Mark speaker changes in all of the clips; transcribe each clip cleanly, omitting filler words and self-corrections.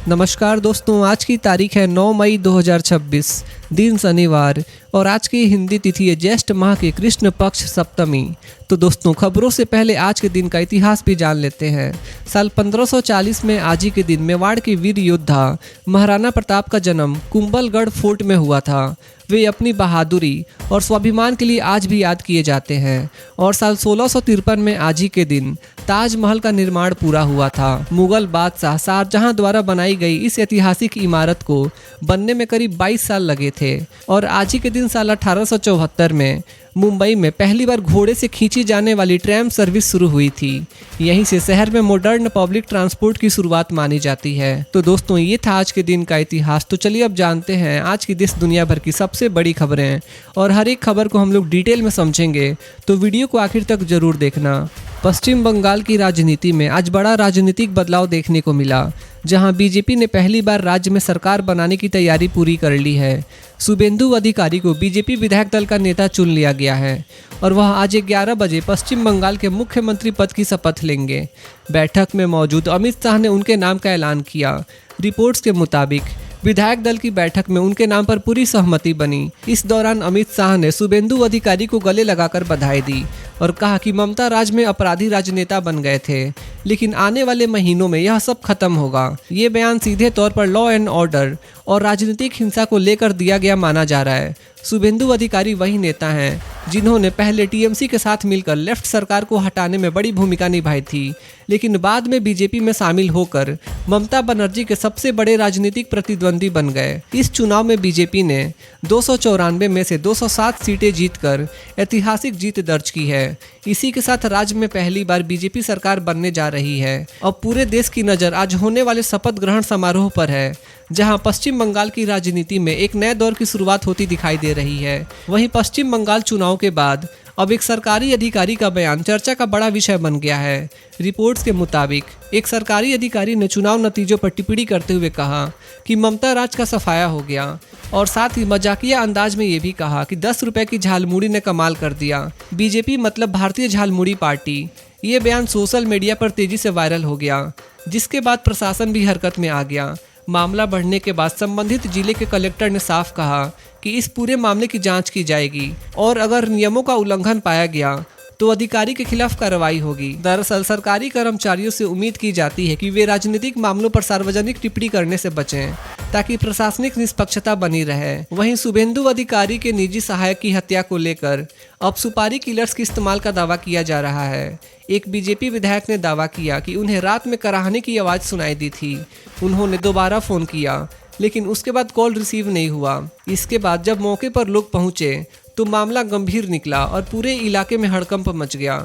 Speaker 1: नमस्कार दोस्तों, आज की तारीख है 9 मई 2026, दिन शनिवार और आज की हिंदी तिथि है ज्येष्ठ माह के कृष्ण पक्ष सप्तमी। तो दोस्तों, खबरों से पहले आज के दिन का इतिहास भी जान लेते हैं। साल 1540 में आज ही के दिन मेवाड़ के वीर योद्धा महाराणा प्रताप का जन्म कुंभलगढ़ फोर्ट में हुआ था। वे अपनी बहादुरी और स्वाभिमान के लिए आज भी याद किए जाते हैं। और साल 1653 में आज ही के दिन ताजमहल का निर्माण पूरा हुआ था। मुगल बादशाह शाहजहां द्वारा बनाई गई इस ऐतिहासिक इमारत को बनने में करीब 22 साल लगे थे। और आज ही के दिन साल 1874 में मुंबई में पहली बार घोड़े से खींची जाने वाली ट्रैम सर्विस शुरू हुई थी। यहीं से शहर में मॉडर्न पब्लिक ट्रांसपोर्ट की शुरुआत मानी जाती है। तो दोस्तों, ये था आज के दिन का इतिहास। तो चलिए अब जानते हैं आज की देश दुनिया भर की सबसे बड़ी खबरें, और हर एक खबर को हम लोग डिटेल में समझेंगे, तो वीडियो को आखिर तक जरूर देखना। पश्चिम बंगाल की राजनीति में आज बड़ा राजनीतिक बदलाव देखने को मिला, जहां बीजेपी ने पहली बार राज्य में सरकार बनाने की तैयारी पूरी कर ली है। शुभेंदु अधिकारी को बीजेपी विधायक दल का नेता चुन लिया गया है और वह आज 11 बजे पश्चिम बंगाल के मुख्यमंत्री पद की शपथ लेंगे। बैठक में मौजूद अमित शाह ने उनके नाम का ऐलान किया। रिपोर्ट्स के मुताबिक विधायक दल की बैठक में उनके नाम पर पूरी सहमति बनी। इस दौरान अमित शाह ने शुभेंदु अधिकारी को गले लगाकर बधाई दी और कहा कि ममता राज में अपराधी राजनेता बन गए थे, लेकिन आने वाले महीनों में यह सब खत्म होगा। ये बयान सीधे तौर पर लॉ एंड ऑर्डर और राजनीतिक हिंसा को लेकर दिया गया माना जा रहा है। शुभेंदु अधिकारी वही नेता हैं जिन्होंने पहले टीएमसी के साथ मिलकर लेफ्ट सरकार को हटाने में बड़ी भूमिका निभाई थी, लेकिन बाद में बीजेपी में शामिल होकर ममता बनर्जी के सबसे बड़े राजनीतिक प्रतिद्वंदी बन गए। इस चुनाव में बीजेपी ने 294 में से 207 सीटें जीतकर ऐतिहासिक जीत दर्ज की है। इसी के साथ राज्य में पहली बार बीजेपी सरकार बनने जा रही है। अब पूरे देश की नज़र आज होने वाले शपथ ग्रहण समारोह पर है, जहां पश्चिम बंगाल की राजनीति में एक नए दौर की शुरुआत होती दिखाई दे रही है। वहीं पश्चिम बंगाल चुनाव के बाद अब एक सरकारी अधिकारी का बयान चर्चा का बड़ा विषय बन गया है। रिपोर्ट्स के मुताबिक एक सरकारी अधिकारी ने चुनाव नतीजों पर टिप्पणी करते हुए कहा कि ममता राज का सफाया हो गया, और साथ ही मजाकिया अंदाज में ये भी कहा कि 10 रुपए की झालमुड़ी ने कमाल कर दिया। बीजेपी मतलब भारतीय झालमुड़ी पार्टी। ये बयान सोशल मीडिया पर तेजी से वायरल हो गया, जिसके बाद प्रशासन भी हरकत में आ गया। मामला बढ़ने के बाद संबंधित जिले के कलेक्टर ने साफ कहा कि इस पूरे मामले की जांच की जाएगी और अगर नियमों का उल्लंघन पाया गया तो अधिकारी के खिलाफ कार्रवाई होगी। दरअसल सरकारी कर्मचारियों से उम्मीद की जाती है कि वे राजनीतिक मामलों पर सार्वजनिक टिप्पणी करने से बचें, ताकि प्रशासनिक निष्पक्षता बनी रहे। वहीं शुभेंदु अधिकारी के निजी सहायक की हत्या को लेकर अब सुपारी किलर्स के इस्तेमाल का दावा किया जा रहा है। एक बीजेपी विधायक ने दावा किया कि उन्हें रात में कराहने की आवाज़ सुनाई दी थी। उन्होंने दोबारा फ़ोन किया, लेकिन उसके बाद कॉल रिसीव नहीं हुआ। इसके बाद जब मौके पर लोग पहुंचे तो मामला गंभीर निकला और पूरे इलाके में हड़कंप मच गया।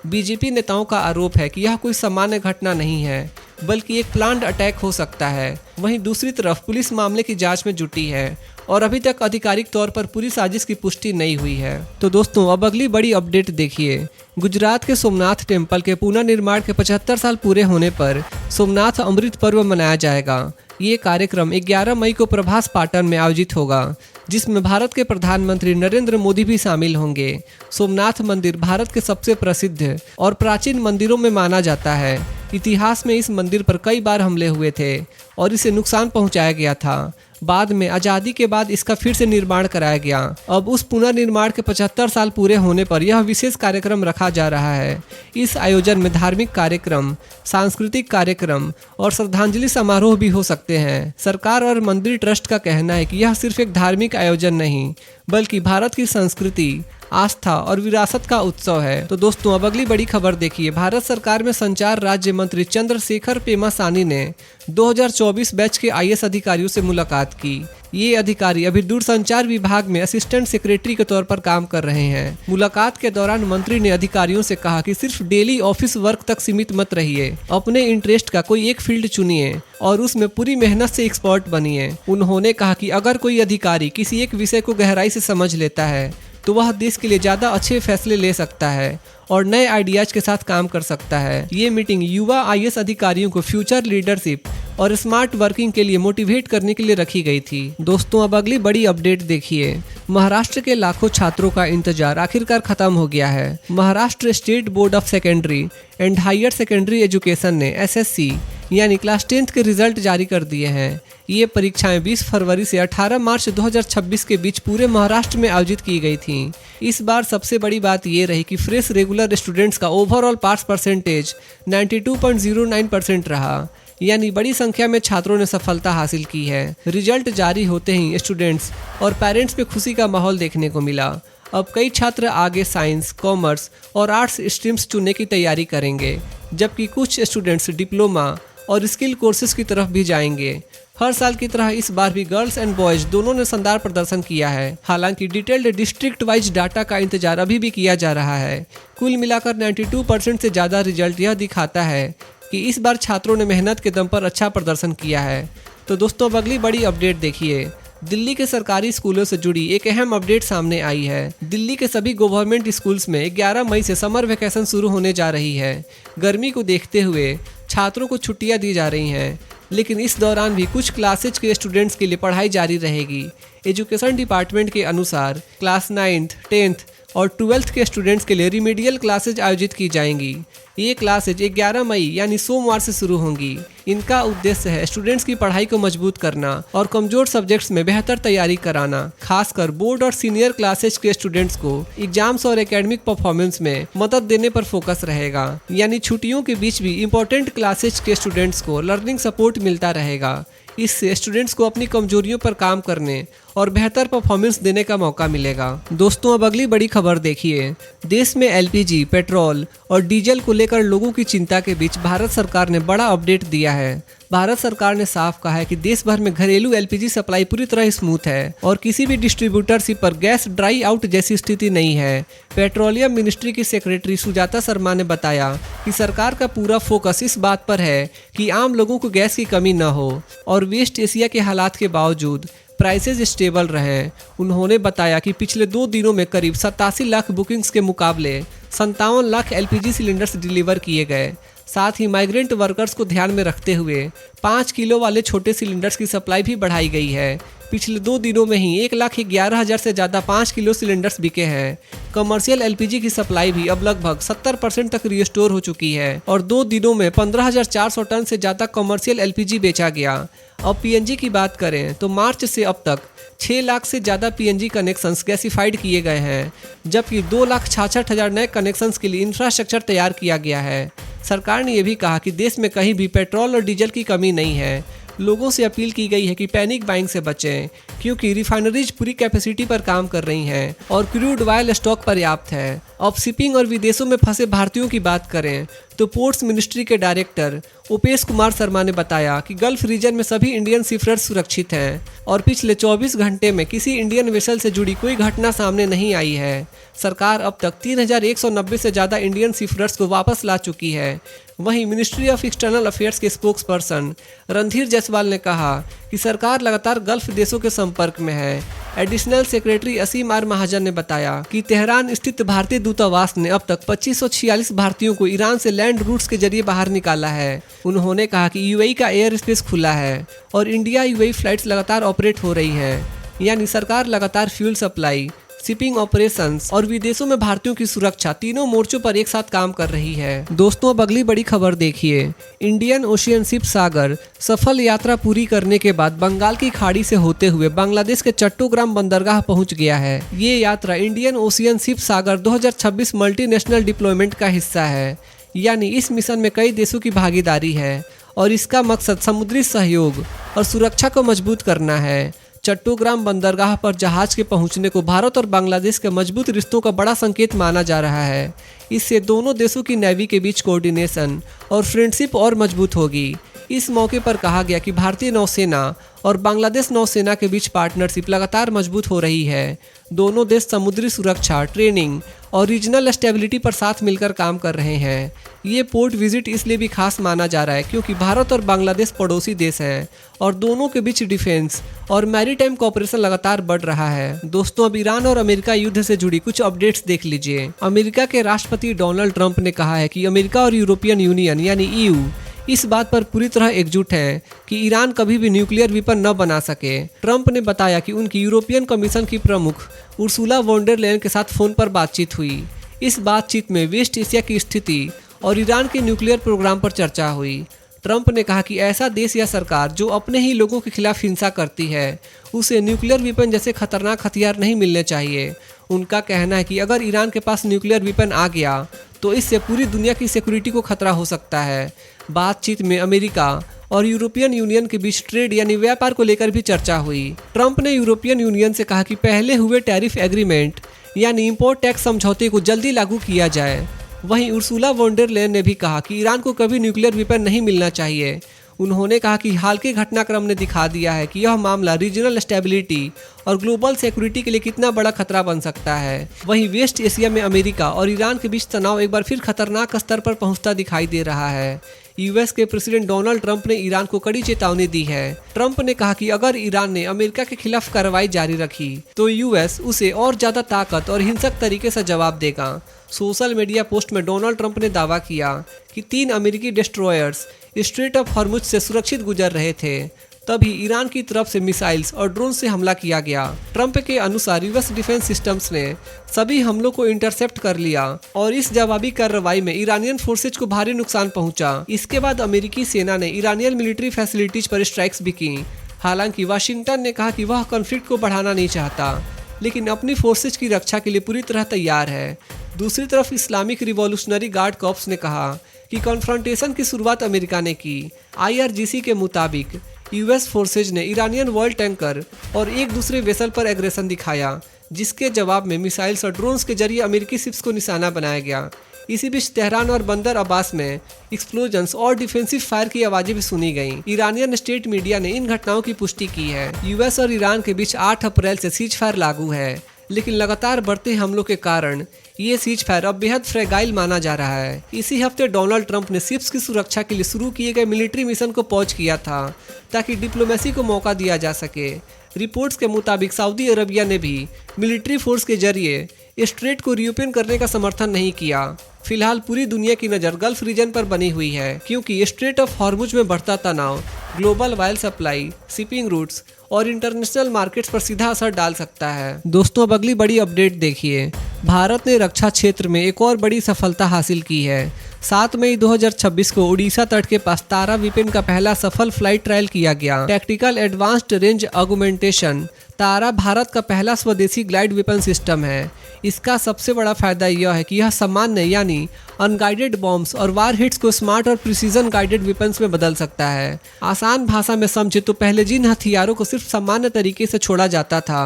Speaker 1: बीजेपी नेताओं का आरोप है कि यह कोई सामान्य घटना नहीं है, बल्कि एक प्लान्ड अटैक हो सकता है। वहीं दूसरी तरफ पुलिस मामले की जांच में जुटी है और अभी तक आधिकारिक तौर पर पूरी साजिश की पुष्टि नहीं हुई है। तो दोस्तों, अब अगली बड़ी अपडेट देखिए। गुजरात के सोमनाथ टेम्पल के पुनर्निर्माण के 75 साल पूरे होने पर सोमनाथ अमृत पर्व मनाया जाएगा। ये कार्यक्रम 11 मई को प्रभास पाटन में आयोजित होगा, जिसमें भारत के प्रधानमंत्री नरेंद्र मोदी भी शामिल होंगे। सोमनाथ मंदिर भारत के सबसे प्रसिद्ध और प्राचीन मंदिरों में माना जाता है। इतिहास में इस मंदिर पर कई बार हमले हुए थे और इसे नुकसान पहुंचाया गया था। बाद में आज़ादी के बाद इसका फिर से निर्माण कराया गया। अब उस पुनर्निर्माण के 75 साल पूरे होने पर यह विशेष कार्यक्रम रखा जा रहा है। इस आयोजन में धार्मिक कार्यक्रम, सांस्कृतिक कार्यक्रम और श्रद्धांजलि समारोह भी हो सकते हैं। सरकार और मंदिर ट्रस्ट का कहना है कि यह सिर्फ एक धार्मिक आयोजन नहीं, बल्कि भारत की संस्कृति, आस्था और विरासत का उत्सव है। तो दोस्तों, अब अगली बड़ी खबर देखिए। भारत सरकार में संचार राज्य मंत्री चंद्रशेखर पेमासानी ने 2024 बैच के आईएएस अधिकारियों से मुलाकात की। ये अधिकारी अभी दूरसंचार विभाग में असिस्टेंट सेक्रेटरी के तौर पर काम कर रहे हैं। मुलाकात के दौरान मंत्री ने अधिकारियों से कहा कि सिर्फ डेली ऑफिस वर्क तक सीमित मत रहिए, अपने इंटरेस्ट का कोई एक फील्ड चुनिए और उसमें पूरी मेहनत से एक्सपर्ट बनिए। उन्होंने कहा कि अगर कोई अधिकारी किसी एक विषय को गहराई से समझ लेता है तो वह देश के लिए ज़्यादा अच्छे फैसले ले सकता है और नए आइडियाज के साथ काम कर सकता है। ये मीटिंग युवा आईएएस अधिकारियों को फ्यूचर लीडरशिप और स्मार्ट वर्किंग के लिए मोटिवेट करने के लिए रखी गई थी। दोस्तों, अब अगली बड़ी अपडेट देखिए। महाराष्ट्र के लाखों छात्रों का इंतजार आखिरकार खत्म हो गया है। Maharashtra state board of secondary and higher secondary education ने SSC यानी क्लास 10th के रिजल्ट जारी कर दिए हैं। ये परीक्षाएं 20 फरवरी से 18 मार्च 2026 के बीच पूरे महाराष्ट्र में आयोजित की गई थीं। इस बार सबसे बड़ी बात ये रही कि फ्रेश रेगुलर स्टूडेंट्स का ओवरऑल पास परसेंटेज 92.09% रहा, यानी बड़ी संख्या में छात्रों ने सफलता हासिल की है। रिजल्ट जारी होते ही स्टूडेंट्स और पेरेंट्स में खुशी का माहौल देखने को मिला। अब कई छात्र आगे साइंस, कॉमर्स और आर्ट्स स्ट्रीम्स चुनने की तैयारी करेंगे, जबकि कुछ स्टूडेंट्स डिप्लोमा और स्किल कोर्सेज की तरफ भी जाएंगे। हर साल की तरह इस बार भी गर्ल्स एंड बॉयज दोनों ने शानदार प्रदर्शन किया है। हालांकि डिटेल्ड डिस्ट्रिक्ट वाइज डाटा का इंतजार अभी भी किया जा रहा है। कुल मिलाकर 92% से ज़्यादा रिजल्ट यह दिखाता है कि इस बार छात्रों ने मेहनत के दम पर अच्छा प्रदर्शन किया है। तो दोस्तों, अब अगली बड़ी अपडेट देखिए। दिल्ली के सरकारी स्कूलों से जुड़ी एक अहम अपडेट सामने आई है। दिल्ली के सभी गवर्नमेंट स्कूल्स में 11 मई से समर वेकेशन शुरू होने जा रही है। गर्मी को देखते हुए छात्रों को छुट्टियां दी जा रही हैं, लेकिन इस दौरान भी कुछ क्लासेज के स्टूडेंट्स के लिए पढ़ाई जारी रहेगी। एजुकेशन डिपार्टमेंट के अनुसार क्लास 9th, 10th और 12th के स्टूडेंट्स के लिए रिमीडियल क्लासेज आयोजित की जाएंगी। ये क्लासेज 11 मई यानी सोमवार से शुरू होंगी। इनका उद्देश्य है स्टूडेंट्स की पढ़ाई को मजबूत करना और कमजोर सब्जेक्ट्स में बेहतर तैयारी कराना। खासकर बोर्ड और सीनियर क्लासेज के स्टूडेंट्स को एग्जाम्स और एकेडमिक परफॉर्मेंस में मदद देने पर फोकस रहेगा, यानी छुट्टियों के बीच भी इम्पोर्टेंट क्लासेज के स्टूडेंट्स को लर्निंग सपोर्ट मिलता रहेगा। इससे स्टूडेंट्स को अपनी कमजोरियों पर काम करने और बेहतर परफॉर्मेंस देने का मौका मिलेगा। दोस्तों, अब अगली बड़ी खबर देखिए। देश में एलपीजी, पेट्रोल और डीजल को लेकर लोगों की चिंता के बीच भारत सरकार ने बड़ा अपडेट दिया है। भारत सरकार ने साफ कहा है कि देश भर में घरेलू एलपीजी सप्लाई पूरी तरह स्मूथ है और किसी भी डिस्ट्रीब्यूटरशिप पर गैस ड्राई आउट जैसी स्थिति नहीं है। पेट्रोलियम मिनिस्ट्री की सेक्रेटरी सुजाता शर्मा ने बताया कि सरकार का पूरा फोकस इस बात पर है कि आम लोगों को गैस की कमी न हो और वेस्ट एशिया के हालात के बावजूद प्राइसेज स्टेबल रहे। उन्होंने बताया कि पिछले 2 दिनों में करीब 87 लाख बुकिंग्स के मुकाबले 57 लाख एलपीजी सिलेंडर्स डिलीवर किए गए। साथ ही माइग्रेंट वर्कर्स को ध्यान में रखते हुए 5 किलो वाले छोटे सिलेंडर्स की सप्लाई भी बढ़ाई गई है। पिछले 2 दिनों में ही 1,11,000 से ज़्यादा 5 किलो सिलेंडर्स बिके हैं। कमर्शियल एलपीजी की सप्लाई भी अब लगभग 70% तक रिस्टोर हो चुकी है और 2 दिनों में 15,400 टन से ज़्यादा कमर्शियल एलपीजी बेचा गया। अब पीएनजी की बात करें तो मार्च से अब तक 6 लाख से ज़्यादा पीएनजी कनेक्शंस गैसिफाइड किए गए हैं, जबकि 2,66,000 नए कनेक्शंस के लिए इंफ्रास्ट्रक्चर तैयार किया गया है। सरकार ने यह भी कहा कि देश में कहीं भी पेट्रोल और डीजल की कमी नहीं है। लोगों से अपील की गई है कि पैनिक बाइंग से बचें, क्योंकि रिफाइनरीज पूरी कैपेसिटी पर काम कर रही हैं और क्रूड ऑयल स्टॉक पर्याप्त है। अब शिपिंग और विदेशों में फंसे भारतीयों की बात करें तो पोर्ट्स मिनिस्ट्री के डायरेक्टर उपेश कुमार शर्मा ने बताया कि गल्फ रीजन में सभी इंडियन सीफरर्स सुरक्षित हैं और पिछले 24 घंटे में किसी इंडियन वेसल से जुड़ी कोई घटना सामने नहीं आई है। सरकार अब तक 3,190 से ज़्यादा इंडियन सीफरर्स को वापस ला चुकी है। वहीं मिनिस्ट्री ऑफ एक्सटर्नल अफेयर्स के स्पोक्स पर्सन रणधीर जायसवाल ने कहा कि सरकार लगातार गल्फ देशों के संपर्क में है। एडिशनल सेक्रेटरी असीम आर महाजन ने बताया कि तेहरान स्थित भारतीय दूतावास ने अब तक 2546 भारतीयों को ईरान से लैंड रूट्स के जरिए बाहर निकाला है। उन्होंने कहा कि यूएई का एयर स्पेस खुला है और इंडिया यूएई फ्लाइट्स लगातार ऑपरेट हो रही हैं, यानी सरकार लगातार फ्यूल सप्लाई, शिपिंग ऑपरेशंस और विदेशों में भारतीयों की सुरक्षा तीनों मोर्चों पर एक साथ काम कर रही है। दोस्तों, अब अगली बड़ी खबर देखिए। इंडियन ओशियन शिप सागर सफल यात्रा पूरी करने के बाद बंगाल की खाड़ी से होते हुए बांग्लादेश के चट्टोग्राम बंदरगाह पहुंच गया है। ये यात्रा इंडियन ओशियन शिप सागर 2026 मल्टीनेशनल डिप्लॉयमेंट का हिस्सा है, यानी इस मिशन में कई देशों की भागीदारी है और इसका मकसद समुद्री सहयोग और सुरक्षा को मजबूत करना है। चट्टोग्राम बंदरगाह पर जहाज के पहुंचने को भारत और बांग्लादेश के मजबूत रिश्तों का बड़ा संकेत माना जा रहा है। इससे दोनों देशों की नेवी के बीच कोऑर्डिनेशन और फ्रेंडशिप और मजबूत होगी। इस मौके पर कहा गया कि भारतीय नौसेना और बांग्लादेश नौसेना के बीच पार्टनरशिप लगातार मजबूत हो रही है। दोनों देश समुद्री सुरक्षा, ट्रेनिंग और रीजनल स्टेबिलिटी पर साथ मिलकर काम कर रहे हैं। ये पोर्ट विजिट इसलिए भी खास माना जा रहा है क्योंकि भारत और बांग्लादेश पड़ोसी देश हैं और दोनों के बीच डिफेंस और मैरीटाइम कोऑपरेशन लगातार बढ़ रहा है। दोस्तों, अब ईरान और अमेरिका युद्ध से जुड़ी कुछ अपडेट्स देख लीजिए। अमेरिका के राष्ट्रपति डोनाल्ड ट्रंप ने कहा है कि अमेरिका और यूरोपियन यूनियन यानी ईयू इस बात पर पूरी तरह एकजुट है कि ईरान कभी भी न्यूक्लियर वेपन न बना सके। ट्रंप ने बताया कि उनकी यूरोपियन कमीशन की प्रमुख उर्सुला वॉन डेर लेयन के साथ फोन पर बातचीत हुई। इस बातचीत में वेस्ट एशिया की स्थिति और ईरान के न्यूक्लियर प्रोग्राम पर चर्चा हुई। ट्रंप ने कहा कि ऐसा देश या सरकार जो अपने ही लोगों के खिलाफ हिंसा करती है उसे न्यूक्लियर वेपन जैसे खतरनाक हथियार नहीं मिलने चाहिए। उनका कहना है कि अगर ईरान के पास न्यूक्लियर वेपन आ गया तो इससे पूरी दुनिया की सिक्योरिटी को खतरा हो सकता है। बातचीत में अमेरिका और यूरोपियन यूनियन के बीच ट्रेड यानी व्यापार को लेकर भी चर्चा हुई। ट्रंप ने यूरोपियन यूनियन से कहा कि पहले हुए टैरिफ एग्रीमेंट यानी इंपोर्ट टैक्स समझौते को जल्दी लागू किया जाए। वहीं उर्सुला वॉन डेर लेयन ने भी कहा कि ईरान को कभी न्यूक्लियर वेपन नहीं मिलना चाहिए। उन्होंने कहा कि हाल के घटनाक्रम ने दिखा दिया है कि यह मामला रीजनल स्टेबिलिटी और ग्लोबल सिक्योरिटी के लिए कितना बड़ा खतरा बन सकता है। वहीं वेस्ट एशिया में अमेरिका और ईरान के बीच तनाव एक बार फिर खतरनाक स्तर पर पहुंचता दिखाई दे रहा है। यूएस के प्रेसिडेंट डोनाल्ड ट्रंप ने ईरान को कड़ी चेतावनी दी है। ट्रंप ने कहा कि अगर ईरान ने अमेरिका के खिलाफ कार्रवाई जारी रखी तो यूएस उसे और ज्यादा ताकत और हिंसक तरीके से जवाब देगा। सोशल मीडिया पोस्ट में डोनाल्ड ट्रंप ने दावा किया कि 3 अमेरिकी डिस्ट्रॉयर्स स्ट्रेट ऑफ हॉर्मुज से सुरक्षित गुजर रहे थे, तभी ईरान की तरफ से मिसाइल्स और ड्रोन से हमला किया गया। ट्रंप के अनुसार यूएस डिफेंस सिस्टम्स ने सभी हमलों को इंटरसेप्ट कर लिया और इस जवाबी कार्रवाई में ईरानियन फोर्सेज को भारी नुकसान पहुंचा। इसके बाद अमेरिकी सेना ने ईरानियन मिलिट्री फैसिलिटीज पर स्ट्राइक्स भी की। हालांकि वाशिंगटन ने कहा कि वह कॉन्फ्लिक्ट को बढ़ाना नहीं चाहता, लेकिन अपनी फोर्सेज की रक्षा के लिए पूरी तरह तैयार है। दूसरी तरफ इस्लामिक रिवॉल्यूशनरी गार्ड कॉर्प्स ने कहा कि कॉन्फ्रंटेशन की शुरुआत अमेरिका ने की। IRGC के मुताबिक यूएस फोर्सेज ने ईरानियन ऑयल टैंकर और एक दूसरे वेसल पर एग्रेशन दिखाया, जिसके जवाब में मिसाइल्स और ड्रोन्स के जरिए अमेरिकी शिप्स को निशाना बनाया गया। इसी बीच तेहरान और बंदर अब्बास में एक्सप्लोजन्स और डिफेंसिव फायर की आवाजें भी सुनी गईं। ईरानियन स्टेट मीडिया ने इन घटनाओं की पुष्टि की है। यूएस और ईरान के बीच 8 अप्रैल से सीज फायर लागू है, लेकिन लगातार बढ़ते हमलों के कारण ये सीज फायर अब बेहद फ्रेगाइल माना जा रहा है। इसी हफ्ते डोनाल्ड ट्रंप ने शिप्स की सुरक्षा के लिए शुरू किए गए मिलिट्री मिशन को पॉज किया था ताकि डिप्लोमेसी को मौका दिया जा सके। रिपोर्ट्स के मुताबिक सऊदी अरबिया ने भी मिलिट्री फोर्स के जरिए स्ट्रेट को रीओपन करने का समर्थन नहीं किया। फिलहाल पूरी दुनिया की नज़र गल्फ रीजन पर बनी हुई है, क्योंकि स्ट्रेट ऑफ हॉर्मुज में बढ़ता तनाव global oil supply, shipping routes और इंटरनेशनल मार्केट्स पर सीधा असर डाल सकता है। दोस्तों, अब अगली बड़ी अपडेट देखिए। भारत ने रक्षा क्षेत्र में एक और बड़ी सफलता हासिल की है। 7 मई 2026 को उड़ीसा तट के पास तारा विपिन का पहला सफल फ्लाइट ट्रायल किया गया। टैक्टिकल एडवांस्ड रेंज ऑगमेंटेशन तारा भारत का पहला स्वदेशी ग्लाइड वेपन सिस्टम है। इसका सबसे बड़ा फायदा यह है कि यह सामान्य यानी अनगाइडेड बॉम्ब्स और वार हिट्स को स्मार्ट और प्रिसीजन गाइडेड वेपन्स में बदल सकता है। आसान भाषा में समझे तो पहले जिन हथियारों को सिर्फ सामान्य तरीके से छोड़ा जाता था,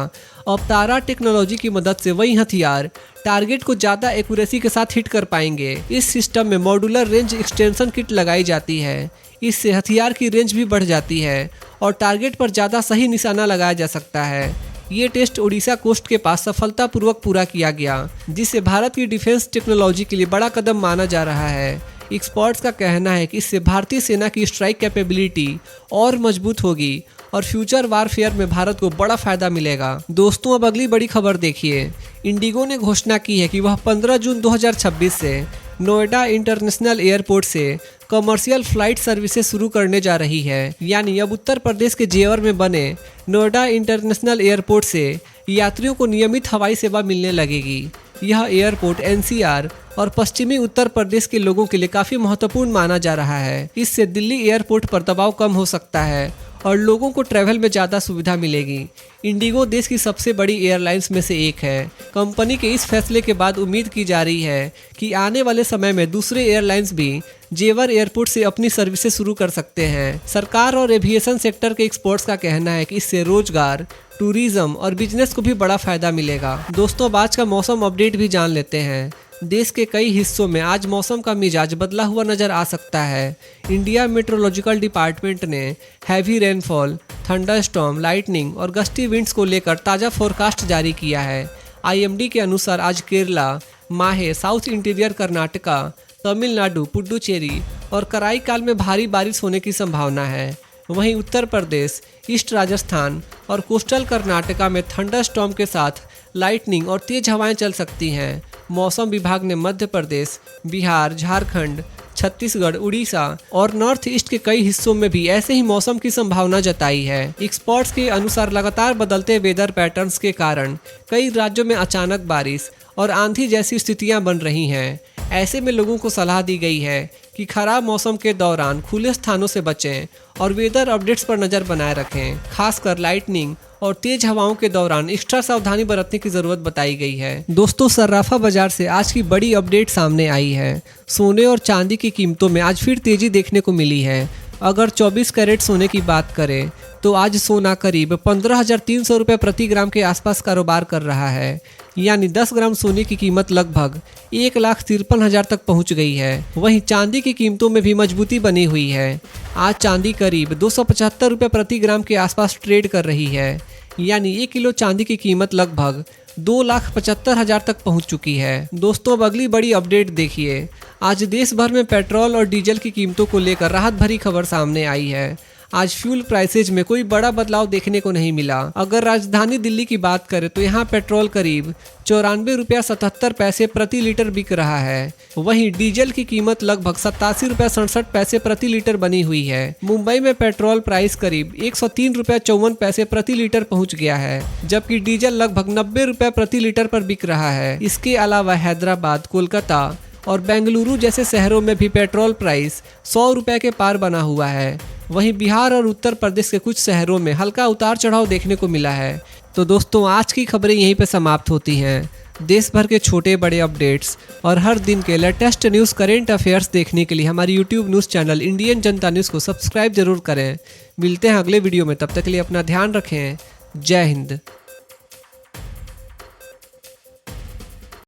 Speaker 1: अब तारा टेक्नोलॉजी की मदद से वही हथियार टारगेट को ज़्यादा एक्यूरेसी के साथ हिट कर पाएंगे। इस सिस्टम में मॉड्यूलर रेंज एक्सटेंशन किट लगाई जाती है। इससे हथियार की रेंज भी बढ़ जाती है और टारगेट पर ज़्यादा सही निशाना लगाया जा सकता है। ये टेस्ट उड़ीसा कोस्ट के पास सफलतापूर्वक पूरा किया गया, जिससे भारत की डिफेंस टेक्नोलॉजी के लिए बड़ा कदम माना जा रहा है। एक्सपर्ट्स का कहना है कि इससे भारतीय सेना की स्ट्राइक कैपेबिलिटी और मजबूत होगी और फ्यूचर वारफेयर में भारत को बड़ा फायदा मिलेगा। दोस्तों, अब अगली बड़ी खबर देखिए। इंडिगो ने घोषणा की है कि वह 15 जून 2026 से नोएडा इंटरनेशनल एयरपोर्ट से कमर्शियल फ्लाइट सर्विसेज शुरू करने जा रही है। यानी अब उत्तर प्रदेश के जेवर में बने नोएडा इंटरनेशनल एयरपोर्ट से यात्रियों को नियमित हवाई सेवा मिलने लगेगी। यह एयरपोर्ट NCR और पश्चिमी उत्तर प्रदेश के लोगों के लिए काफ़ी महत्वपूर्ण माना जा रहा है। इससे दिल्ली एयरपोर्ट पर दबाव कम हो सकता है और लोगों को ट्रैवल में ज़्यादा सुविधा मिलेगी। इंडिगो देश की सबसे बड़ी एयरलाइंस में से एक है। कंपनी के इस फैसले के बाद उम्मीद की जा रही है कि आने वाले समय में दूसरे एयरलाइंस भी जेवर एयरपोर्ट से अपनी सर्विसेज शुरू कर सकते हैं। सरकार और एविएशन सेक्टर के एक्सपर्ट्स का कहना है कि इससे रोजगार, टूरिज्म और बिजनेस को भी बड़ा फायदा मिलेगा। दोस्तों, अब आज का मौसम अपडेट भी जान लेते हैं। देश के कई हिस्सों में आज मौसम का मिजाज बदला हुआ नजर आ सकता है। इंडिया मेट्रोलॉजिकल डिपार्टमेंट ने हैवी रेनफॉल, थंडरस्टॉर्म, लाइटनिंग और गस्टी विंड्स को लेकर ताज़ा फोरकास्ट जारी किया है। IMD के अनुसार आज केरला, माहे, साउथ इंटीरियर कर्नाटका, तमिलनाडु, पुडुचेरी और कराईकाल में भारी बारिश होने की संभावना है। वहीं उत्तर प्रदेश, ईस्ट राजस्थान और कोस्टल कर्नाटका में थंडरस्टॉर्म के साथ लाइटनिंग और तेज हवाएं चल सकती हैं। मौसम विभाग ने मध्य प्रदेश, बिहार, झारखंड, छत्तीसगढ़, उड़ीसा और नॉर्थ ईस्ट के कई हिस्सों में भी ऐसे ही मौसम की संभावना जताई है। एक्सपर्ट्स के अनुसार लगातार बदलते वेदर पैटर्न्स के कारण कई राज्यों में अचानक बारिश और आंधी जैसी स्थितियां बन रही हैं। ऐसे में लोगों को सलाह दी गई है कि खराब मौसम के दौरान खुले स्थानों से बचें और वेदर अपडेट्स पर नज़र बनाए रखें। खासकर लाइटनिंग और तेज हवाओं के दौरान एक्स्ट्रा सावधानी बरतने की जरूरत बताई गई है। दोस्तों, सर्राफा बाजार से आज की बड़ी अपडेट सामने आई है। सोने और चांदी की कीमतों में आज फिर तेजी देखने को मिली है। अगर 24 कैरेट सोने की बात करें तो आज सोना करीब 15,300 रुपये प्रति ग्राम के आसपास कारोबार कर रहा है, यानी 10 ग्राम सोने की कीमत लगभग 1,53,000 तक पहुंच गई है। वहीं चांदी की कीमतों में भी मजबूती बनी हुई है। आज चांदी करीब 275 रुपये प्रति ग्राम के आसपास ट्रेड कर रही है, यानी 1 किलो चांदी की कीमत लगभग 2,75,000 तक पहुंच चुकी है। दोस्तों, अब अगली बड़ी अपडेट देखिए। आज देश भर में पेट्रोल और डीजल की कीमतों को लेकर राहत भरी खबर सामने आई है। आज फ्यूल प्राइसेज में कोई बड़ा बदलाव देखने को नहीं मिला। अगर राजधानी दिल्ली की बात करें तो यहाँ पेट्रोल करीब 94 रुपया 77 पैसे प्रति लीटर बिक रहा है। वहीं डीजल की कीमत लगभग 87 रुपया 67 पैसे प्रति लीटर बनी हुई है। मुंबई में पेट्रोल प्राइस करीब 103 रुपया 54 पैसे प्रति लीटर पहुंच गया है, जबकि डीजल लगभग 90 रुपया प्रति लीटर पर बिक रहा है। इसके अलावा हैदराबाद, कोलकाता और बेंगलुरु जैसे शहरों में भी पेट्रोल प्राइस 100 रुपये के पार बना हुआ है। वहीं बिहार और उत्तर प्रदेश के कुछ शहरों में हल्का उतार चढ़ाव देखने को मिला है। तो दोस्तों, आज की खबरें यहीं पे समाप्त होती हैं। देश भर के छोटे बड़े अपडेट्स और हर दिन के लेटेस्ट न्यूज़, करेंट अफेयर्स देखने के लिए हमारी यूट्यूब न्यूज़ चैनल इंडियन जनता न्यूज़ को सब्सक्राइब जरूर करें। मिलते हैं अगले वीडियो में, तब तक के लिए अपना ध्यान रखें। जय हिंद।